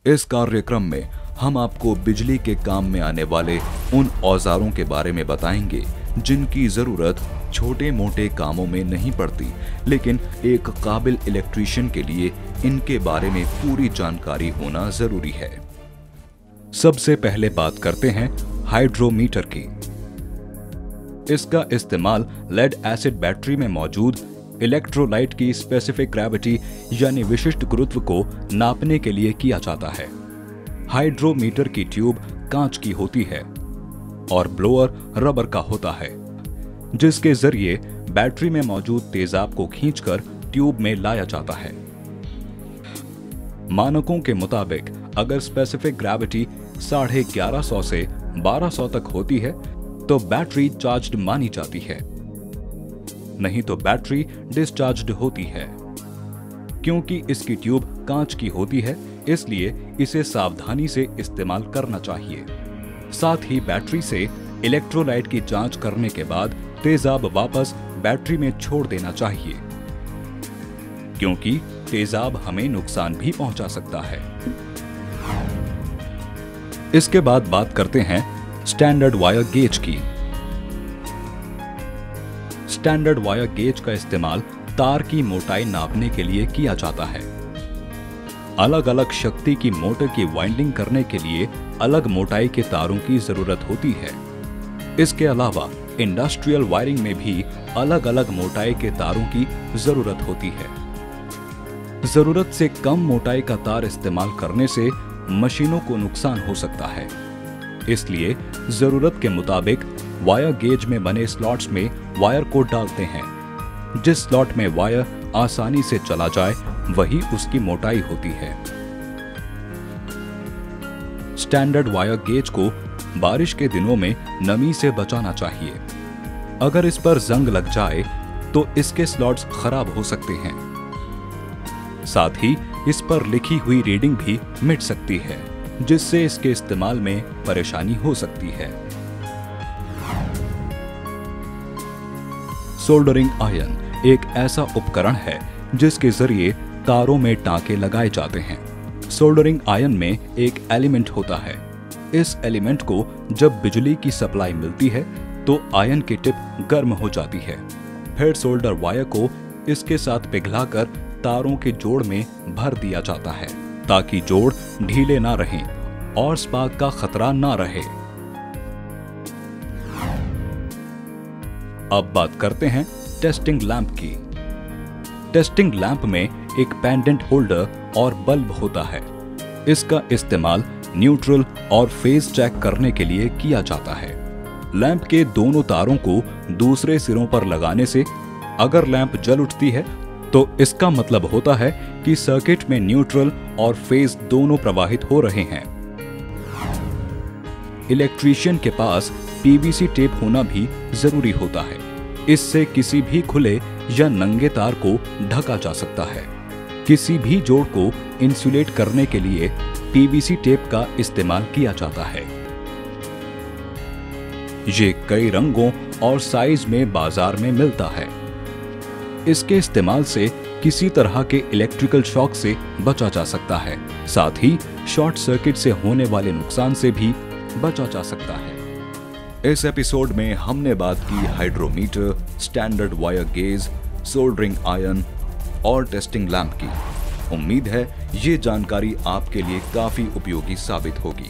इस कार्यक्रम में हम आपको बिजली के काम में आने वाले उन औजारों के बारे में बताएंगे जिनकी जरूरत छोटे मोटे कामों में नहीं पड़ती, लेकिन एक काबिल इलेक्ट्रीशियन के लिए इनके बारे में पूरी जानकारी होना जरूरी है। सबसे पहले बात करते हैं हाइड्रोमीटर की। इसका इस्तेमाल लेड एसिड बैटरी में मौजूद इलेक्ट्रोलाइट की स्पेसिफिक ग्रेविटी यानी विशिष्ट गुरुत्व को नापने के लिए किया जाता है। हाइड्रोमीटर की ट्यूब कांच की होती है और ब्लोअर रबर का होता है, जिसके जरिए बैटरी में मौजूद तेजाब को खींचकर ट्यूब में लाया जाता है। मानकों के मुताबिक अगर स्पेसिफिक ग्रेविटी 1150 से 1200 तक होती है तो बैटरी चार्ज्ड मानी जाती है, नहीं तो बैटरी डिस्चार्ज्ड होती है। क्योंकि इसकी ट्यूब कांच की होती है, इसलिए इसे सावधानी से इस्तेमाल करना चाहिए। साथ ही बैटरी से इलेक्ट्रोलाइट की जांच करने के बाद तेजाब वापस बैटरी में छोड़ देना चाहिए, क्योंकि तेजाब हमें नुकसान भी पहुंचा सकता है। इसके बाद बात करते हैं स्टैंडर्ड वायर गेज की। स्टैंडर्ड वायर गेज का इस्तेमाल तार की मोटाई नापने के लिए किया जाता है। अलग अलग शक्ति की मोटर की वाइंडिंग करने के लिए अलग मोटाई के तारों की जरूरत होती है। इसके अलावा इंडस्ट्रियल वायरिंग में भी अलग अलग मोटाई के तारों की जरूरत होती है। जरूरत से कम मोटाई का तार इस्तेमाल करने से मशीनों को नुकसान हो सकता है, इसलिए जरूरत के मुताबिक वायर गेज में बने स्लॉट्स में वायर को डालते हैं। जिस स्लॉट में वायर आसानी से चला जाए वही उसकी मोटाई होती है। स्टैंडर्ड वायर गेज को बारिश के दिनों में नमी से बचाना चाहिए। अगर इस पर जंग लग जाए तो इसके स्लॉट्स खराब हो सकते हैं। साथ ही इस पर लिखी हुई रीडिंग भी मिट सकती है, जिससे इसके इस्तेमाल में परेशानी हो सकती है। सोल्डरिंग आयरन एक ऐसा उपकरण है जिसके जरिए तारों में टांके लगाए जाते हैं। सोल्डरिंग आयरन में एक एलिमेंट होता है। इस एलिमेंट को जब बिजली की सप्लाई मिलती है तो आयरन की टिप गर्म हो जाती है। फिर सोल्डर वायर को इसके साथ पिघलाकर तारों के जोड़ में भर दिया जाता है, ताकि जोड़ ढीले ना रहें और स्पार्क का खतरा ना रहे। अब बात करते हैं टेस्टिंग लैंप की। टेस्टिंग लैंप में एक पेंडेंट होल्डर और बल्ब होता है। इसका इस्तेमाल न्यूट्रल और फेज चेक करने के लिए किया जाता है। लैंप के दोनों तारों को दूसरे सिरों पर लगाने से अगर लैंप जल उठती है तो इसका मतलब होता है कि सर्किट में न्यूट्रल और फेज दोनों प्रवाहित हो रहे हैं। इलेक्ट्रीशियन के पास पीवीसी टेप होना भी जरूरी होता है। इससे किसी भी खुले या नंगे तार को ढका जा सकता है। किसी भी जोड़ को इंसुलेट करने के लिए पीवीसी टेप का इस्तेमाल किया जाता है। ये कई रंगों और साइज में बाजार में मिलता है। इसके इस्तेमाल से किसी तरह के इलेक्ट्रिकल शॉक से बचा जा सकता है। साथ ही शॉर्ट सर्किट से होने वाले नुकसान से भी बचा जा सकता है। इस एपिसोड में हमने बात की hydrometer, standard wire gauge, soldering iron और टेस्टिंग लैंप की। उम्मीद है ये जानकारी आपके लिए काफी उपयोगी साबित होगी।